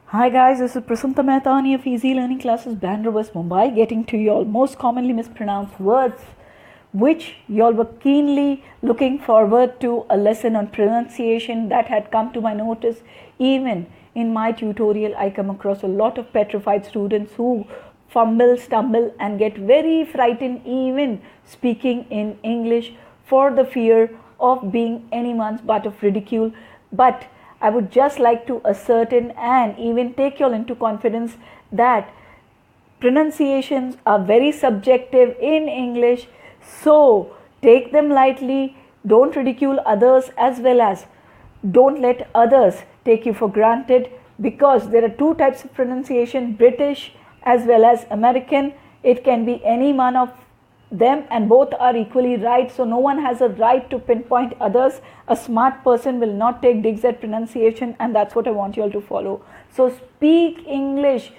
Hi guys, this is Prasanta Mehtani of Easy Learning Classes, Bandra, West Mumbai, getting to you all most commonly mispronounced words, which you all were keenly looking forward to a lesson on pronunciation that had come to my notice. Even in my tutorial, I come across a lot of petrified students who fumble, stumble and get very frightened even speaking in English for the fear of being anyone's butt of ridicule. But I would just like to ascertain and even take you all into confidence that pronunciations are very subjective in English, so take them lightly, don't ridicule others, as well as don't let others take you for granted, because there are two types of pronunciation, British as well as American. It can be any one of them and both are equally right, so no one has a right to pinpoint others. A smart person will not take digs at pronunciation, and that's what I want you all to follow. So speak English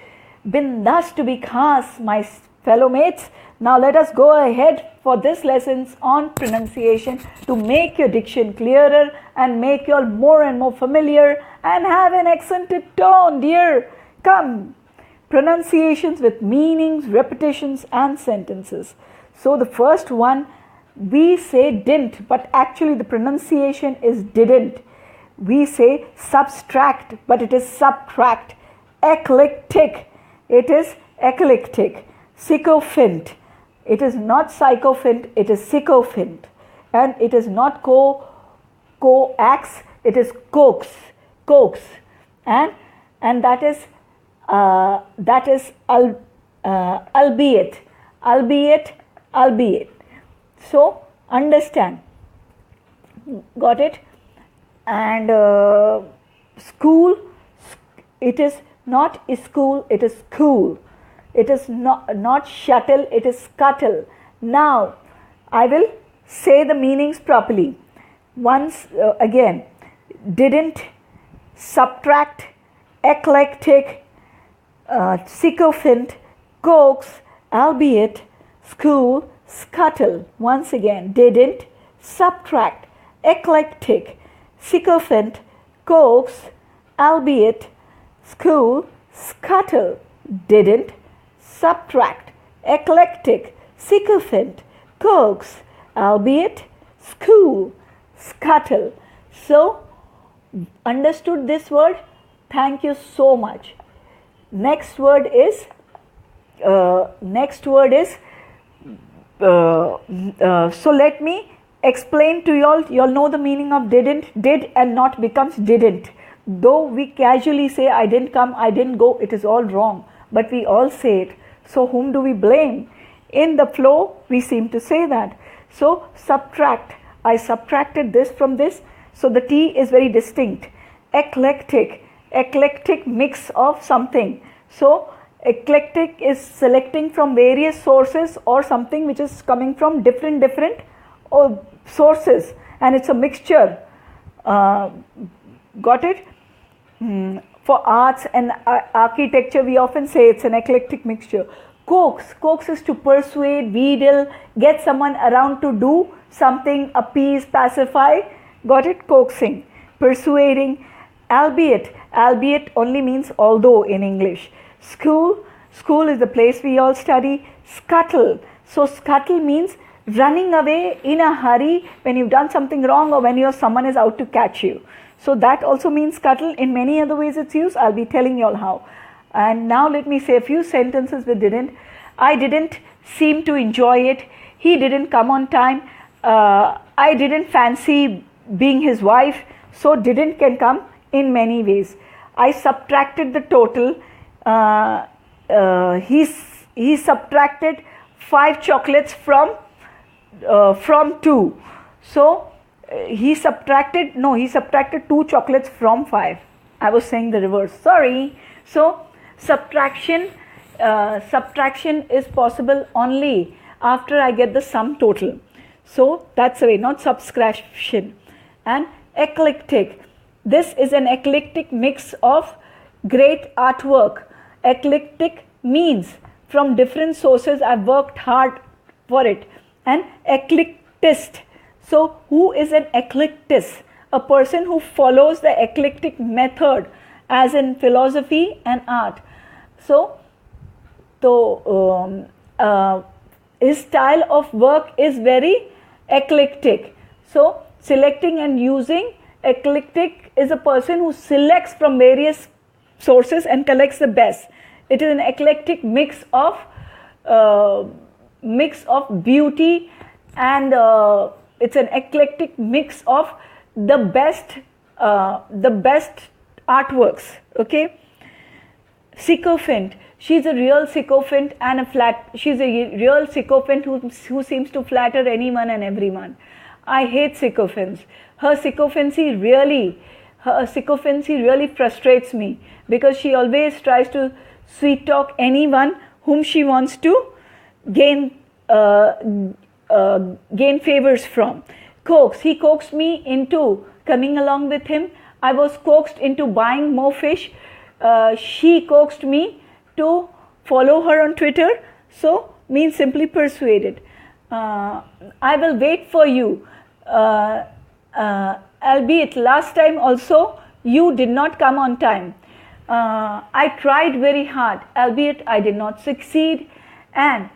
bindas to be khas, my fellow mates. Now let us go ahead for this lessons on pronunciation to make your diction clearer and make you all more and more familiar and have an accented tone, dear. Come, pronunciations with meanings, repetitions and sentences. So the first one, we say didn't, but actually the pronunciation is didn't. We say subtract, but it is subtract. Eclectic, it is eclectic. Sycophant, it is not sycophant, it is sycophant. And it is not coax, it is coax, and that is albeit. So understand, got it? And school, it is not school, it is school. It is not shuttle, it is scuttle. Now I will say the meanings properly once again. Didn't, subtract, eclectic, sycophant, coax, albeit, school, scuttle. Once again, didn't, subtract, eclectic, sycophant, coax, albeit, school, scuttle. Didn't, subtract, eclectic, sycophant, coax, albeit, school, scuttle. So, understood this word? Thank you so much. Next word is so let me explain to you all. You all know the meaning of didn't. Did and not becomes didn't. Though we casually say I didn't come, I didn't go, it is all wrong, but we all say it. So whom do we blame? In the flow we seem to say that. So subtract, I subtracted this from this, so the T is very distinct. Eclectic mix of something. So eclectic is selecting from various sources or something which is coming from different sources, and it's a mixture. Got it? For arts and architecture we often say it's an eclectic mixture. Coax is to persuade, wheedle, get someone around to do something, appease, pacify. Got it? Coaxing, persuading. Albeit only means although in English. School is the place we all study. Scuttle, so scuttle means running away in a hurry when you've done something wrong or when someone is out to catch you. So that also means scuttle. In many other ways it's used. I'll be telling you all how. And now let me say a few sentences with didn't. I didn't seem to enjoy it. He didn't come on time. I didn't fancy being his wife. So didn't can come in many ways. I subtracted the total. He subtracted 5 chocolates from 2. So he subtracted 2 chocolates from 5. I was saying the reverse, sorry. So subtraction is possible only after I get the sum total. So that's the way, not subtraction. And eclectic, this is an eclectic mix of great artwork. Eclectic means from different sources, I've worked hard for it. And eclectist, so who is an eclectist? A person who follows the eclectic method as in philosophy and art. So his style of work is very eclectic. So selecting and using, eclectic is a person who selects from various sources and collects the best. It is an eclectic mix of beauty, and it's an eclectic mix of the best artworks. Okay. Sycophant. She's a real sycophant and she's a real sycophant who seems to flatter anyone and everyone. I hate sycophants. Her sycophancy really frustrates me, because she always tries to sweet talk anyone whom she wants to gain favors from. Coax. He coaxed me into coming along with him. I was coaxed into buying more fish. She coaxed me to follow her on Twitter. So means simply persuaded. I will wait for you. Albeit last time also you did not come on time. I tried very hard, albeit I did not succeed. And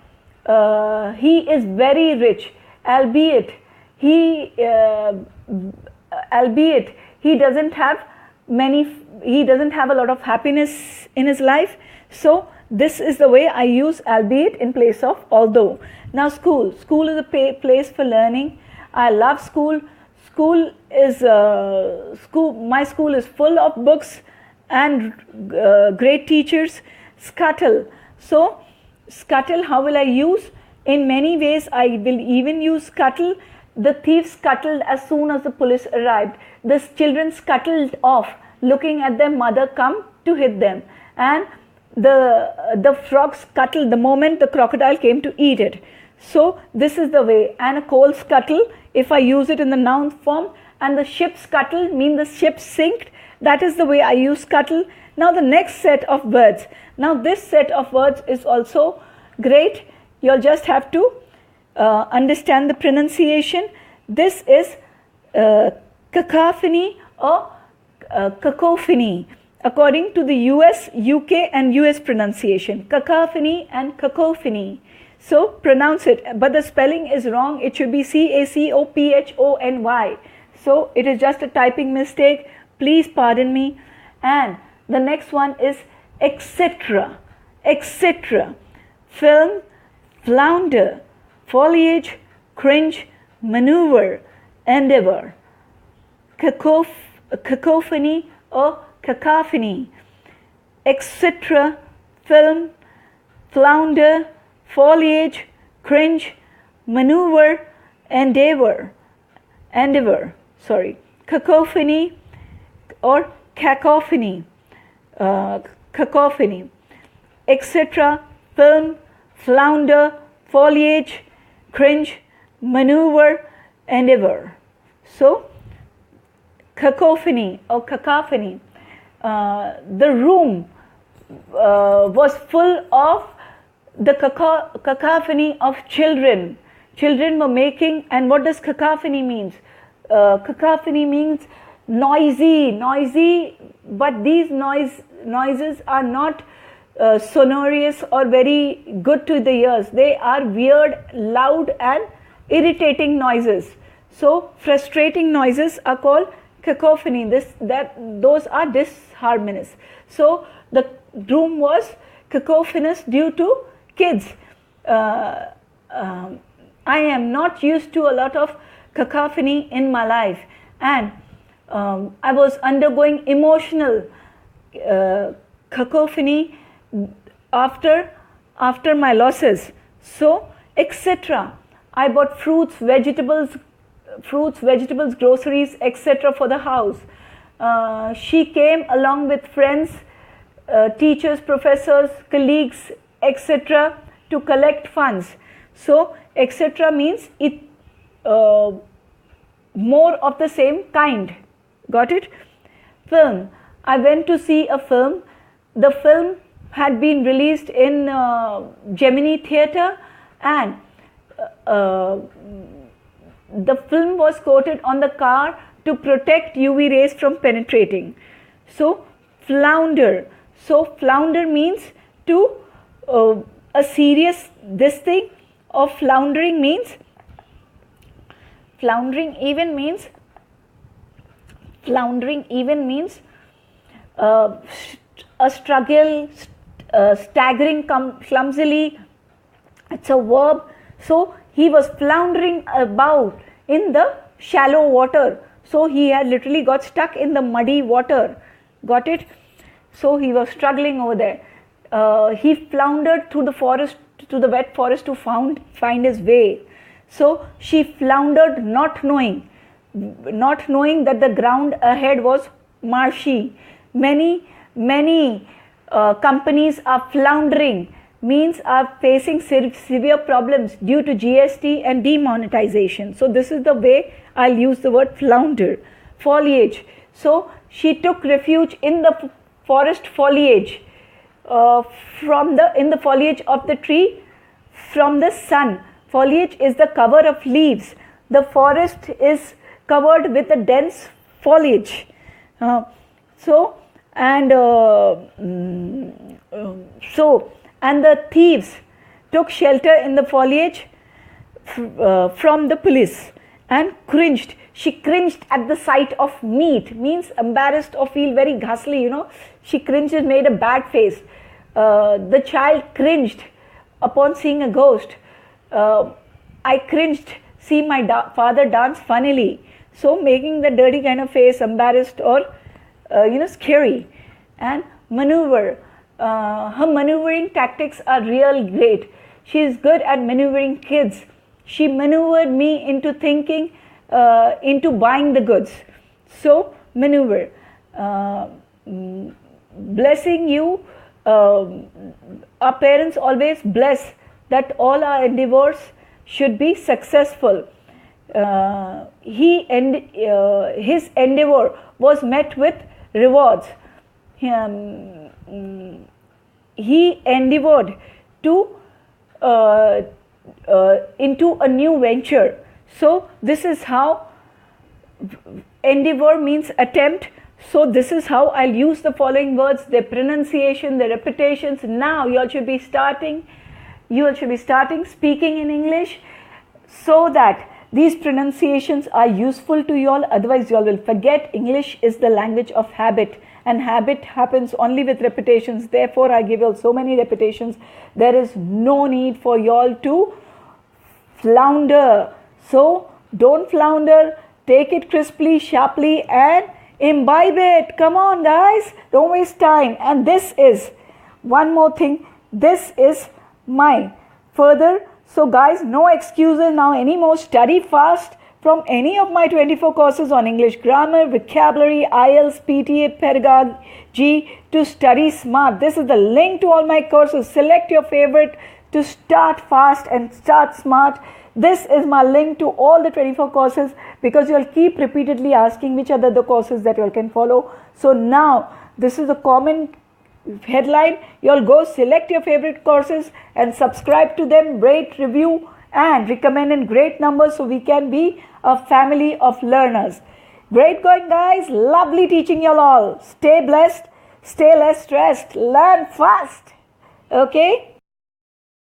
he is very rich, albeit he doesn't have a lot of happiness in his life. So this is the way I use albeit in place of although. Now school is a place for learning. I love school. My school is full of books and great teachers. Scuttle. So scuttle, how will I use? In many ways I will even use scuttle. The thieves scuttled as soon as the police arrived. The children scuttled off, looking at their mother come to hit them. And the frog scuttled the moment the crocodile came to eat it. So this is the way. And a coal scuttle, if I use it in the noun form, and the ship scuttle mean the ship sinked. That is the way I use scuttle. Now the next set of words. Now this set of words is also great. You'll just have to understand the pronunciation. This is cacophony or cacophony according to the US, UK and US pronunciation. Cacophony and cacophony. So pronounce it, but the spelling is wrong. It should be cacophony. So it is just a typing mistake. Please pardon me. And the next one is etc. Etc. Film, flounder, foliage, cringe, maneuver, endeavor. Cacophony or cacophony. Etc. Film, flounder, foliage, cringe, maneuver, endeavor. Cacophony or cacophony. Cacophony. Etc. Film, flounder, foliage, cringe, maneuver, endeavor. So cacophony or cacophony. The room was full of the cacophony of children. Children were making, and what does cacophony means? Cacophony means noisy, but these noises are not sonorous or very good to the ears. They are weird, loud and irritating noises. So frustrating noises are called cacophony. Those are disharmonious. So the room was cacophonous due to kids. I am not used to a lot of cacophony in my life, and I was undergoing emotional cacophony after my losses. So etc. I bought fruits, vegetables, groceries, etc. for the house. She came along with friends, teachers, professors, colleagues, etc. to collect funds. So etc. means it more of the same kind. Got it? Film. I went to see a film. The film had been released in Gemini Theatre, and the film was coated on the car to protect UV rays from penetrating. So flounder. So flounder means to a serious this thing of floundering means a struggle, staggering clumsily. It's a verb. So he was floundering about in the shallow water. So he had literally got stuck in the muddy water. Got it? So he was struggling over there. He floundered through the forest, to the wet forest to find his way. So she floundered, not knowing that the ground ahead was marshy. Many companies are floundering, means are facing severe problems due to GST and demonetization. So this is the way I'll use the word flounder. Foliage. So she took refuge in the forest foliage, in the foliage of the tree from the sun. Foliage is the cover of leaves. The forest is covered with a dense foliage. And the thieves took shelter in the foliage from the police and cringed. She cringed at the sight of meat, means embarrassed or feel very ghastly, She cringed and made a bad face. The child cringed upon seeing a ghost. I cringed, see my father dance funnily. So making the dirty kind of face, embarrassed or, scary. And maneuver. Her maneuvering tactics are real great. She is good at maneuvering kids. She maneuvered me into thinking, into buying the goods. So, maneuver. Blessing you. Our parents always bless that all our endeavors should be successful. His endeavor was met with rewards. He endeavored to into a new venture. So this is how endeavor means attempt. So this is how I'll use the following words, their pronunciation, their repetitions. Now you all should be starting speaking in English, so that these pronunciations are useful to you all. Otherwise you all will forget. English is the language of habit, and habit happens only with repetitions. Therefore I give you all so many repetitions. There is no need for you all to flounder. So don't flounder. Take it crisply, sharply, and imbibe it. Come on guys, don't waste time. And this is one more thing, this is my further. So guys, no excuses now anymore. Study fast from any of my 24 courses on English grammar, vocabulary, IELTS, PTA, pedagogy, to study smart. This is the link to all my courses. Select your favorite to start fast and start smart. This is my link to all the 24 courses, because you will keep repeatedly asking which are the courses that you all can follow. So now this is a common headline. You all go select your favorite courses and subscribe to them, rate, review, and recommend in great numbers, so we can be a family of learners. Great going guys, lovely teaching you all. Stay blessed, stay less stressed, learn fast. Okay.